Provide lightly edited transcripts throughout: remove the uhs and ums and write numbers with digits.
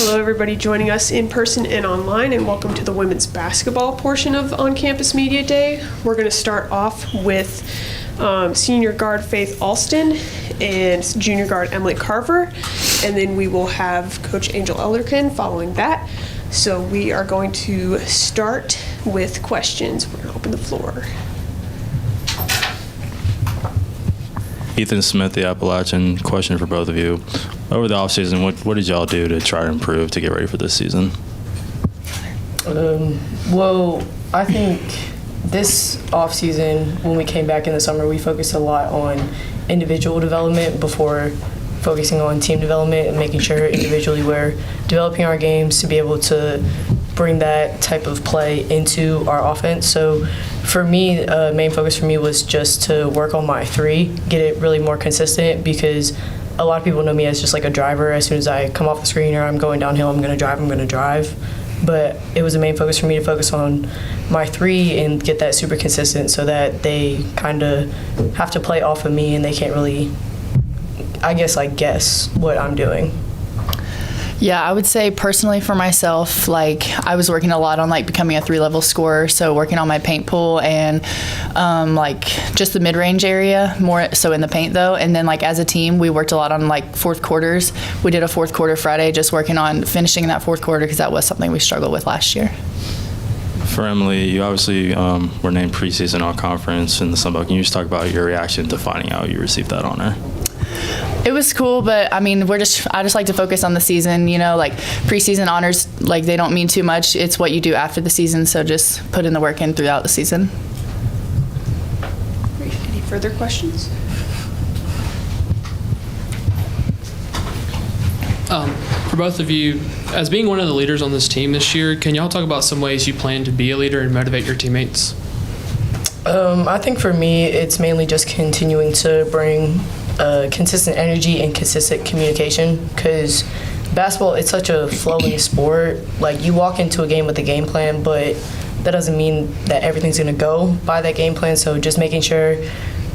Hello, everybody joining us in person and online, and welcome to the women's basketball portion of On Campus Media Day. We're going to start off with senior guard Faith Alston and junior guard Emily Carver, and then we will have Coach Angel Ellerkin following that. So we are going to start with questions. We're going to open the floor. Ethan Smith, the Appalachian. Question for both of you. Over the offseason, what did y'all do to try to improve to get ready for this season? Well, I think this offseason, when we came back in the summer, we focused a lot on individual development before focusing on team development and making sure individually we're developing our games to be able to bring that type of play into our offense. So for me, main focus for me was just to work on my three, get it really more consistent, because a lot of people know me as just like a driver. As soon as I come off the screen or I'm going downhill, I'm going to drive. But it was a main focus for me to focus on my three and get that super consistent so that they kind of have to play off of me and they can't really, I guess, like guess what I'm doing. Yeah, I would say personally for myself, like I was working a lot on like becoming a 3-level scorer, so working on my paint pool and like just the mid-range area, more so in the paint though. And then like as a team, we worked a lot on like fourth quarters. We did a fourth quarter Friday, just working on finishing that fourth quarter because that was something we struggled with last year. For Emily, you obviously were named preseason all-conference in the Sun Belt. Can you just talk about your reaction to finding out you received that honor? It was cool, but I mean, I just like to focus on the season, you know, like preseason honors, like they don't mean too much. It's what you do after the season, so just put in the work in throughout the season. Great. Any further questions? For both of you, as being one of the leaders on this team this year, can y'all talk about some ways you plan to be a leader and motivate your teammates? I think for me, it's mainly just continuing to bring consistent energy and consistent communication, because basketball, it's such a flowing sport. Like, you walk into a game with a game plan, but that doesn't mean that everything's going to go by that game plan. So just making sure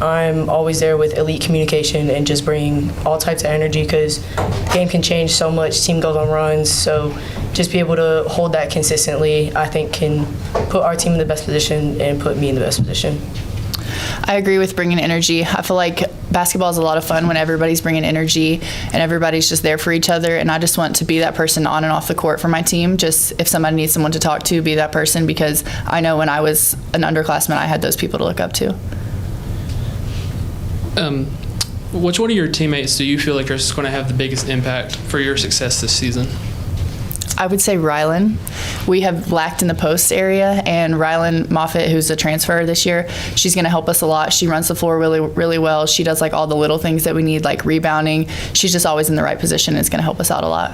I'm always there with elite communication and just bringing all types of energy, because the game can change so much, team goes on runs. So just be able to hold that consistently, I think, can put our team in the best position and put me in the best position. I agree with bringing energy. I feel like basketball is a lot of fun when everybody's bringing energy and everybody's just there for each other. And I just want to be that person on and off the court for my team. Just if somebody needs someone to talk to, be that person, because I know when I was an underclassman, I had those people to look up to. Which one of your teammates do you feel like is going to have the biggest impact for your success this season? I would say Rylan. We have lacked in the post area, and Rylan Moffitt, who's a transfer this year, she's going to help us a lot. She runs the floor really, really well. She does like all the little things that we need, like rebounding. She's just always in the right position, and it's going to help us out a lot.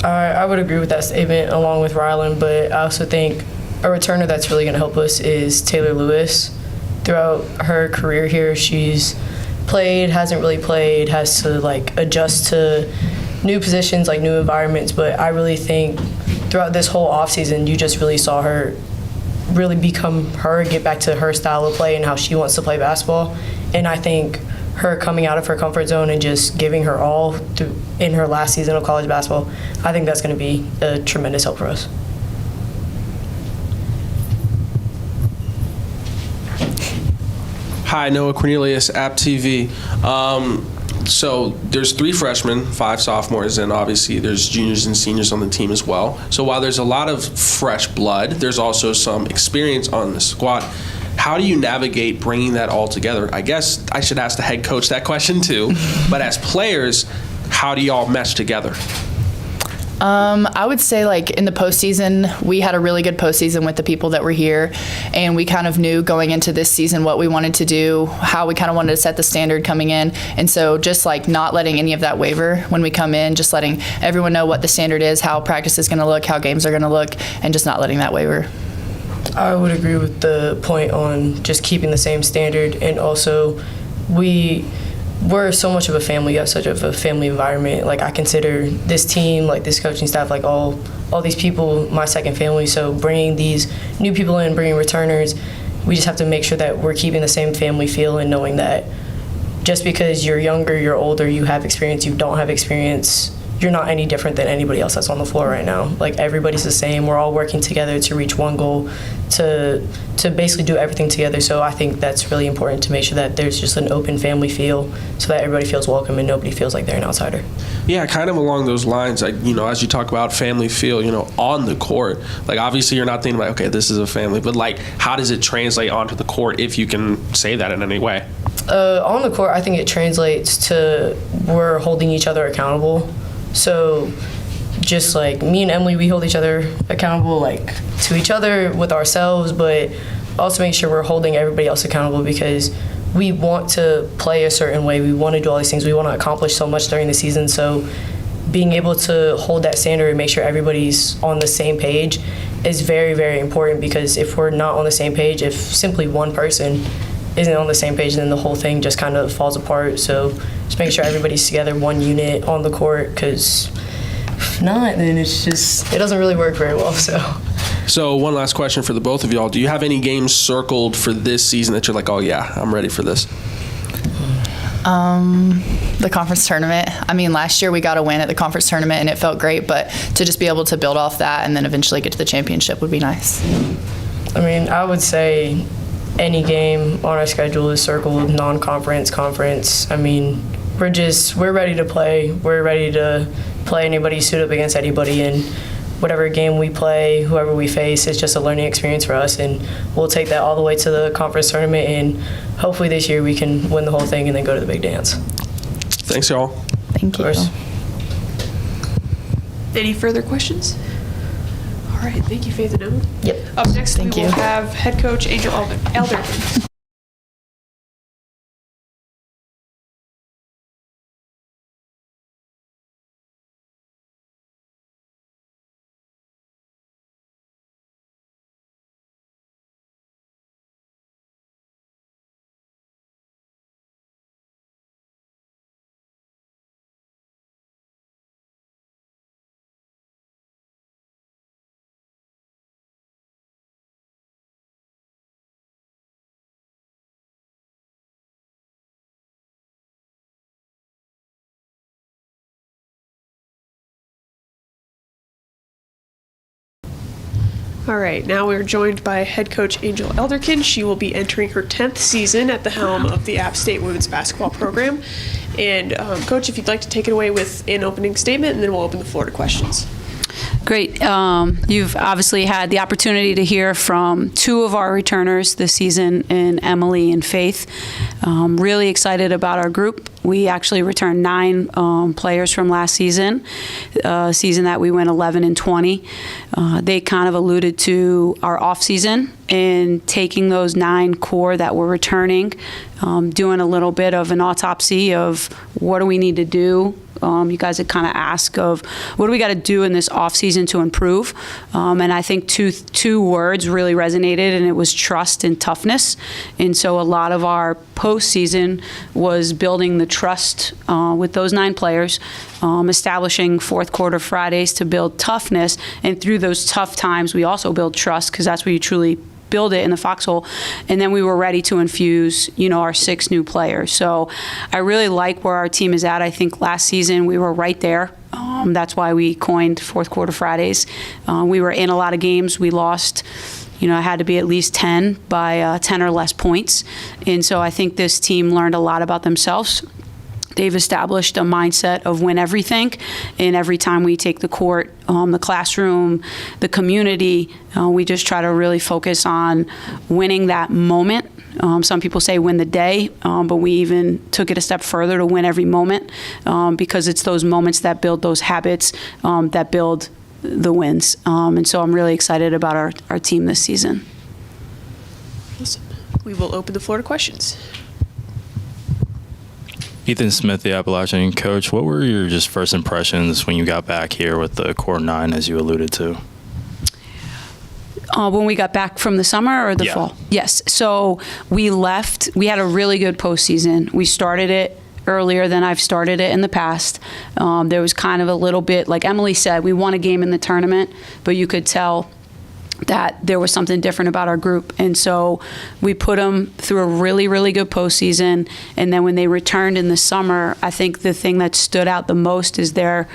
I would agree with that statement along with Rylan, but I also think a returner that's really going to help us is Taylor Lewis. Throughout her career here, she's played, hasn't really played, has to like adjust to new positions, like new environments. But I really think throughout this whole offseason, you just really saw her really become her, get back to her style of play and how she wants to play basketball. And I think her coming out of her comfort zone and just giving her all in her last season of college basketball, I think that's going to be a tremendous help for us. Hi, Noah Cornelius, App TV. So there's 3 freshmen, 5 sophomores, and obviously there's juniors and seniors on the team as well. So while there's a lot of fresh blood, there's also some experience on the squad. How do you navigate bringing that all together? I guess I should ask the head coach that question too. But as players, how do y'all mesh together? I would say like in the postseason, we had a really good postseason with the people that were here, and we kind of knew going into this season what we wanted to do, how we kind of wanted to set the standard coming in. And so just like not letting any of that waver when we come in, just letting everyone know what the standard is, how practice is going to look, how games are going to look, and just not letting that waver. I would agree with the point on just keeping the same standard, and also we're so much of a family. We have such of a family environment. Like, I consider this team, like this coaching staff, like all these people, my second family. So bringing these new people in, bringing returners, we just have to make sure that we're keeping the same family feel, and knowing that just because you're younger, you're older, you have experience, you don't have experience, you're not any different than anybody else that's on the floor right now. Like, everybody's the same. We're all working together to reach one goal, to basically do everything together. So I think that's really important to make sure that there's just an open family feel so that everybody feels welcome and nobody feels like they're an outsider. Yeah, kind of along those lines, like, as you talk about family feel, on the court, like, obviously you're not thinking about, okay, this is a family, but like, how does it translate onto the court, if you can say that in any way? On the court, I think it translates to we're holding each other accountable. So just like me and Emily, we hold each other accountable, like, to each other, with ourselves, but also make sure we're holding everybody else accountable, because we want to play a certain way. We want to do all these things. We want to accomplish so much during the season. So being able to hold that standard and make sure everybody's on the same page is very, very important, because if we're not on the same page, if simply one person isn't on the same page, then the whole thing just kind of falls apart. So just making sure everybody's together, one unit on the court, because if not, then it doesn't really work very well. So one last question for the both of y'all. Do you have any games circled for this season that you're like, oh yeah, I'm ready for this? The conference tournament. I mean, last year we got a win at the conference tournament and it felt great, but to just be able to build off that and then eventually get to the championship would be nice. I mean, I would say any game on our schedule is circled, non-conference, conference. I mean, we're ready to play. We're ready to play anybody, suit up against anybody, and whatever game we play, whoever we face, it's just a learning experience for us, and we'll take that all the way to the conference tournament, and hopefully this year we can win the whole thing and then go to the big dance. Thanks, y'all. Thank you. Any further questions? All right, thank you, Faith and Emma. Yep. Up next, Thank we will you. have head coach Angel Elderkin. All right, now we're joined by head coach Angel Elderkin. She will be entering her 10th season at the helm of the App State women's basketball program. And Coach, if you'd like to take it away with an opening statement, and then we'll open the floor to questions. Great. You've obviously had the opportunity to hear from two of our returners this season, in Emily and Faith. Really excited about our group. We actually returned 9 players from last season, season that we went 11-20. They kind of alluded to our off season and taking those 9 core that were returning, doing a little bit of an autopsy of what do we need to do. You guys had kind of asked of what do we got to do in this off season to improve, and I think two words really resonated, and it was trust and toughness. And so a lot of our postseason was building the trust with those 9 players, establishing fourth quarter Fridays to build toughness, and through those tough times we also build trust, because that's where you truly build it in the foxhole. And then we were ready to infuse, our 6 new players. So I really like where our team is at. I think last season we were right there. That's why we coined fourth quarter Fridays. We were in a lot of games. We lost, it had to be at least 10 by 10 or less points. And so I think this team learned a lot about themselves. They've established a mindset of win everything, and every time we take the court, the classroom, the community, we just try to really focus on winning that moment. Some people say win the day, but we even took it a step further to win every moment, because it's those moments that build those habits, that build the wins. And so I'm really excited about our team this season. Awesome. We will open the floor to questions. Ethan Smith, the Appalachian coach, what were your just first impressions when you got back here with the core 9, as you alluded to? When we got back from the summer or the fall? Yes. So we left. We had a really good postseason. We started it earlier than I've started it in the past. There was kind of a little bit, like Emily said, we won a game in the tournament, but you could tell that there was something different about our group. And so we put them through a really, really good postseason. And then when they returned in the summer, I think the thing that stood out the most is their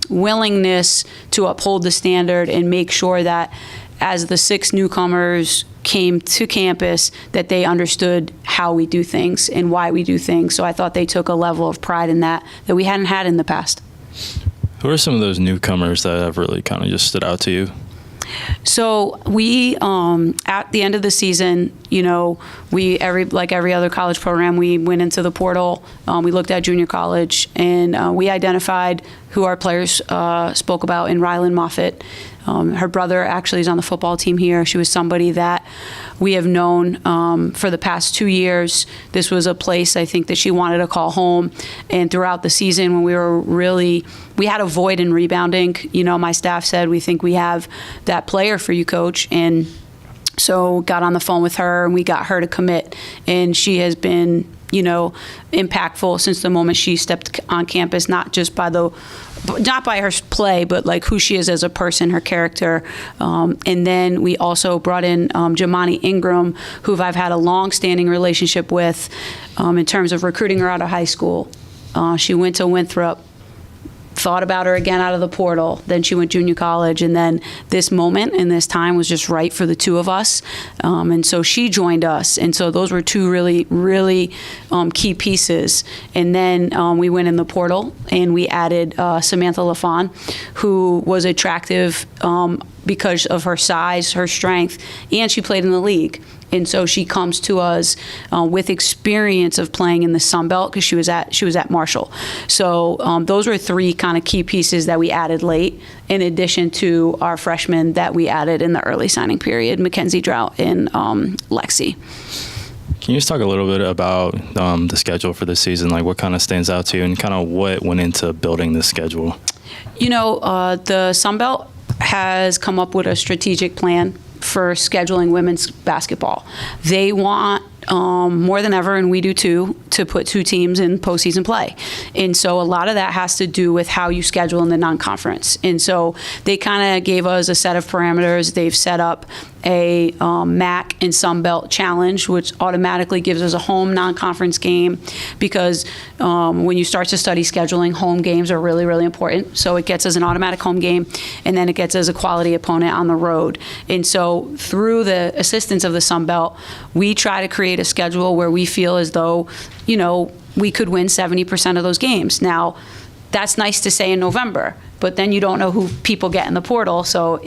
willingness to uphold the standard and make sure that as the 6 newcomers came to campus, that they understood how we do things and why we do things. So I thought they took a level of pride in that we hadn't had in the past. Who are some of those newcomers that have really kind of just stood out to you? So we, at the end of the season, like every other college program, we went into the portal. We looked at junior college, and we identified who our players spoke about in Rylan Moffitt. Her brother actually is on the football team here. She was somebody that we have known for the past 2 years. This was a place I think that she wanted to call home. And throughout the season, when we had a void in rebounding. My staff said, we think we have that player for you, coach. And so got on the phone with her, and we got her to commit. And she has been, impactful since the moment she stepped on campus, not by her play, but like who she is as a person, her character. And then we also brought in Jamani Ingram, who I've had a long-standing relationship with in terms of recruiting her out of high school. She went to Winthrop, thought about her again out of the portal. Then she went junior college, and then this moment and this time was just right for the two of us. And so she joined us. And so those were two really, really key pieces. And then we went in the portal and we added Samantha LaFawn, who was attractive because of her size, her strength, and she played in the league. And so she comes to us with experience of playing in the Sun Belt because she was at Marshall. So those were 3 kind of key pieces that we added late, in addition to our freshmen that we added in the early signing period, Mackenzie Drought and Lexi. Can you just talk a little bit about the schedule for this season? Like what kind of stands out to you and kind of what went into building this schedule? The Sun Belt has come up with a strategic plan for scheduling women's basketball. They want more than ever, and we do too, to put 2 teams in postseason play. And so a lot of that has to do with how you schedule in the non-conference. And so they kind of gave us a set of parameters. They've set up a MAC and Sun Belt challenge, which automatically gives us a home non-conference game because when you start to study scheduling, home games are really, really important. So it gets us an automatic home game, and then it gets us a quality opponent on the road. And so through the assistance of the Sun Belt, we try to create a schedule where we feel as though, we could win 70% of those games. Now, that's nice to say in November, but then you don't know who people get in the portal, so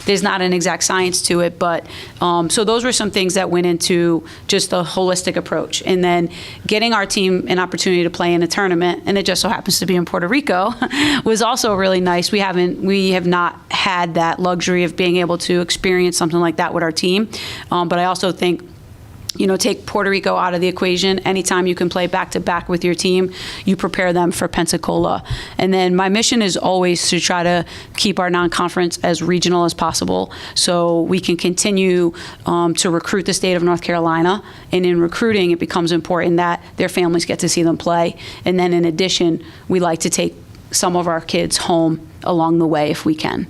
there's not an exact science to it. But so those were some things that went into just a holistic approach, and then getting our team an opportunity to play in a tournament, and it just so happens to be in Puerto Rico, was also really nice. We have not had that luxury of being able to experience something like that with our team, but I also think, take Puerto Rico out of the equation. Anytime you can play back-to-back with your team, you prepare them for Pensacola. And then my mission is always to try to keep our non-conference as regional as possible so we can continue to recruit the state of North Carolina. And in recruiting, it becomes important that their families get to see them play. And then in addition, we like to take some of our kids home along the way if we can.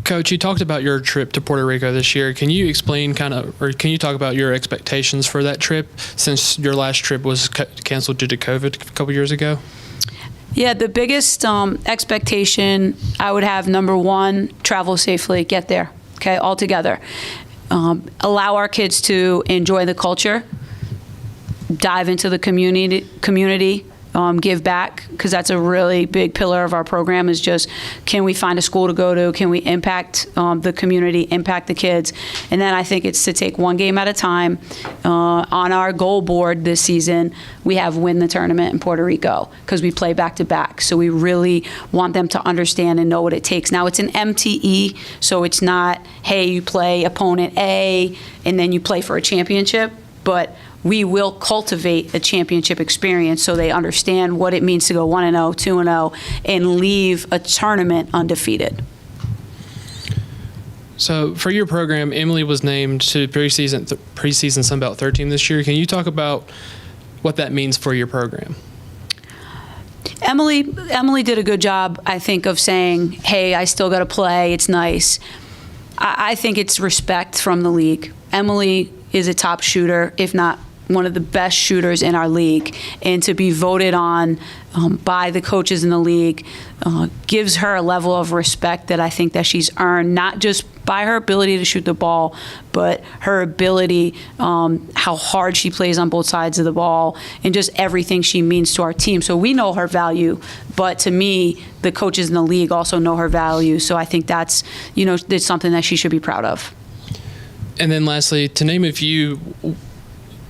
Coach, you talked about your trip to Puerto Rico this year. Can you explain can you talk about your expectations for that trip since your last trip was canceled due to COVID a couple years ago? Yeah, the biggest expectation I would have, number 1, travel safely, get there, okay, all together. Allow our kids to enjoy the culture, dive into the community, give back, because that's a really big pillar of our program is just, can we find a school to go to? Can we impact the community, impact the kids? And then I think it's to take one game at a time. On our goal board this season, we have win the tournament in Puerto Rico because we play back to back. So we really want them to understand and know what it takes. Now it's an MTE, so it's not, hey, you play opponent A and then you play for a championship, but we will cultivate a championship experience so they understand what it means to go 1-0, 2-0, and leave a tournament undefeated. So for your program, Emily was named to preseason Sun Belt third team this year. Can you talk about what that means for your program? Emily did a good job, I think, of saying, hey, I still got to play. It's nice. I think it's respect from the league. Emily is a top shooter, if not one of the best shooters in our league. And to be voted on by the coaches in the league gives her a level of respect that I think that she's earned, not just by her ability to shoot the ball, but her ability, how hard she plays on both sides of the ball, and just everything she means to our team. So we know her value, but to me, the coaches in the league also know her value. So I think that's, that's something that she should be proud of. And then lastly, to name a few,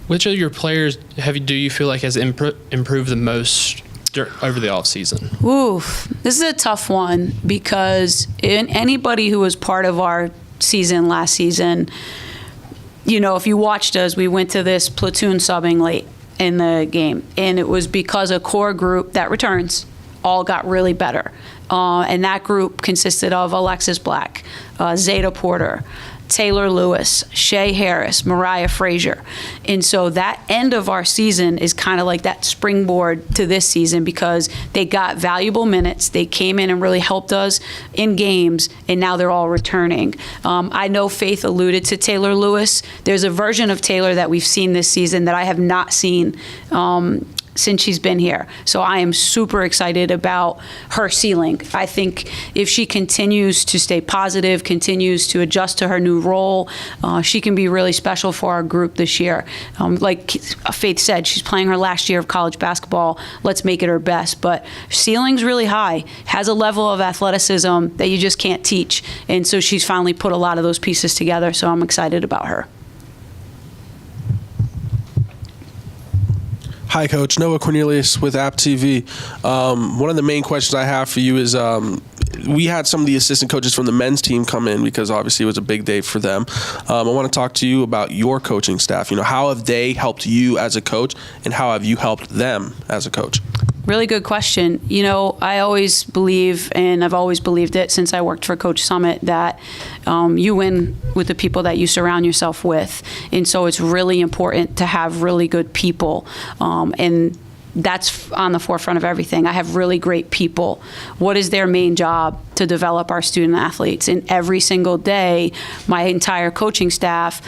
which of your players do you feel like has improved the most over the offseason? Oof, this is a tough one because anybody who was part of our season last season, if you watched us, we went to this platoon subbing late in the game, and it was because a core group that returns all got really better. And that group consisted of Alexis Black, Zeta Porter, Taylor Lewis, Shea Harris, Mariah Frazier. And so that end of our season is kind of like that springboard to this season because they got valuable minutes. They came in and really helped us in games, and now they're all returning. I know Faith alluded to Taylor Lewis. There's a version of Taylor that we've seen this season that I have not seen since she's been here. So I am super excited about her ceiling. I think if she continues to stay positive, continues to adjust to her new role, she can be really special for our group this year. Like Faith said, she's playing her last year of college basketball. Let's make it her best. But ceiling's really high, has a level of athleticism that you just can't teach. And so she's finally put a lot of those pieces together. So I'm excited about her. Hi, Coach. Noah Cornelius with App TV. One of the main questions I have for you is we had some of the assistant coaches from the men's team come in because obviously it was a big day for them. I want to talk to you about your coaching staff. How have they helped you as a coach, and how have you helped them as a coach? Really good question. I always believe, and I've always believed it since I worked for Coach Summit, that you win with the people that you surround yourself with. And so it's really important to have really good people. And that's on the forefront of everything. I have really great people. What is their main job? To develop our student athletes. And every single day, my entire coaching staff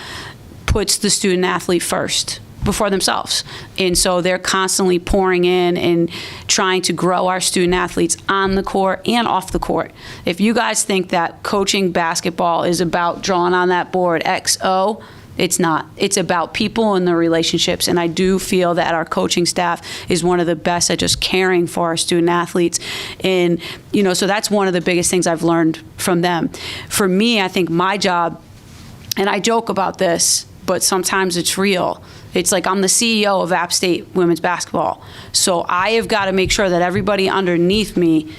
puts the student athlete first before themselves. And so they're constantly pouring in and trying to grow our student athletes on the court and off the court. If you guys think that coaching basketball is about drawing on that board XO, it's not. It's about people and the relationships. And I do feel that our coaching staff is one of the best at just caring for our student athletes. And, so that's one of the biggest things I've learned from them. For me, I think my job, and I joke about this, but sometimes it's real. It's like I'm the CEO of App State women's basketball. So I have got to make sure that everybody underneath me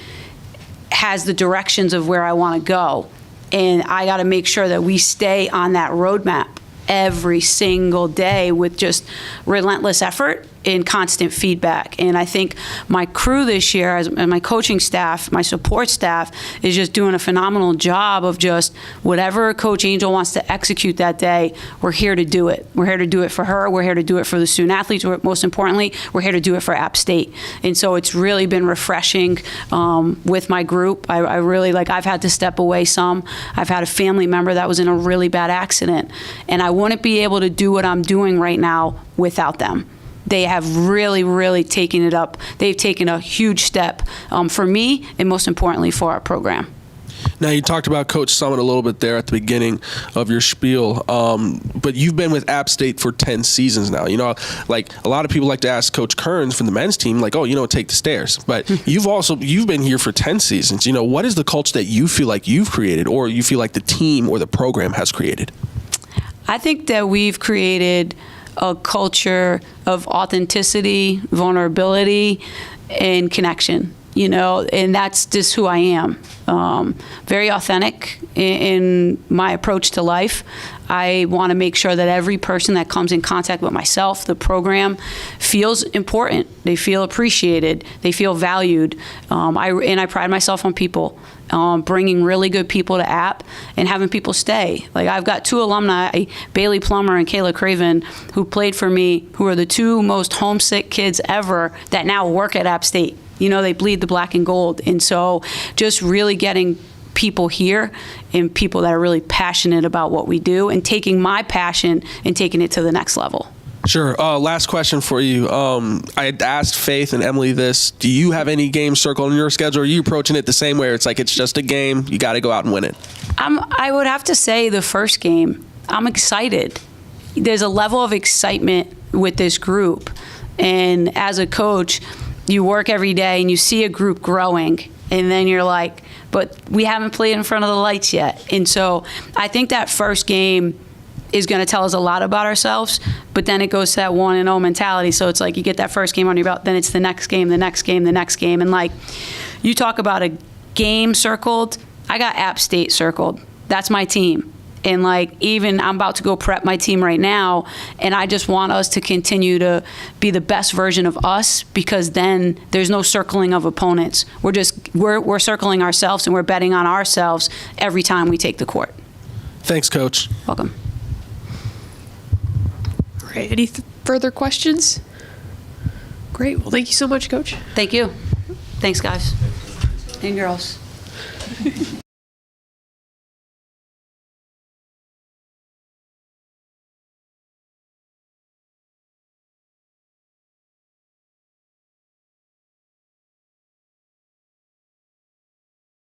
has the directions of where I want to go. And I got to make sure that we stay on that roadmap every single day with just relentless effort and constant feedback. And I think my crew this year, and my coaching staff, my support staff, is just doing a phenomenal job of just whatever Coach Angel wants to execute that day, we're here to do it. We're here to do it for her. We're here to do it for the student athletes. Most importantly, we're here to do it for App State. And so it's really been refreshing with my group. I really, I've had to step away some. I've had a family member that was in a really bad accident, and I wouldn't be able to do what I'm doing right now without them. They have really, really taken it up. They've taken a huge step for me and most importantly for our program. Now, you talked about Coach Summit a little bit there at the beginning of your spiel, but you've been with App State for 10 seasons now. A lot of people like to ask Coach Kearns from the men's team, take the stairs. But you've been here for 10 seasons. What is the culture that you feel like you've created, or you feel like the team or the program has created? I think that we've created a culture of authenticity, vulnerability, and connection, and that's just who I am. Very authentic in my approach to life. I want to make sure that every person that comes in contact with myself, the program, feels important. They feel appreciated. They feel valued. I pride myself on people. Bringing really good people to App and having people stay. I've got 2 alumni, Bailey Plummer and Kayla Craven, who played for me, who are the 2 most homesick kids ever that now work at App State. You know, they bleed the black and gold. And so just really getting people here and people that are really passionate about what we do and taking my passion and taking it to the next level. Sure. Last question for you. I had asked Faith and Emily this. Do you have any games circled on your schedule? Or are you approaching it the same way? It's like it's just a game. You got to go out and win it. I would have to say the first game, I'm excited. There's a level of excitement with this group. And as a coach, you work every day and you see a group growing. And then you're like, but we haven't played in front of the lights yet. And so I think that first game is going to tell us a lot about ourselves, but then it goes to that 1-0 mentality. So it's like you get that first game on your belt, then it's the next game, the next game, the next game. And like you talk about a game circled, I got App State circled. That's my team. And like even I'm about to go prep my team right now, and I just want us to continue to be the best version of us, because then there's no circling of opponents. We're circling ourselves, and we're betting on ourselves every time we take the court. Thanks, Coach. Welcome. All right, any further questions? Great, well, thank you so much, Coach. Thank you. Thanks, guys and girls.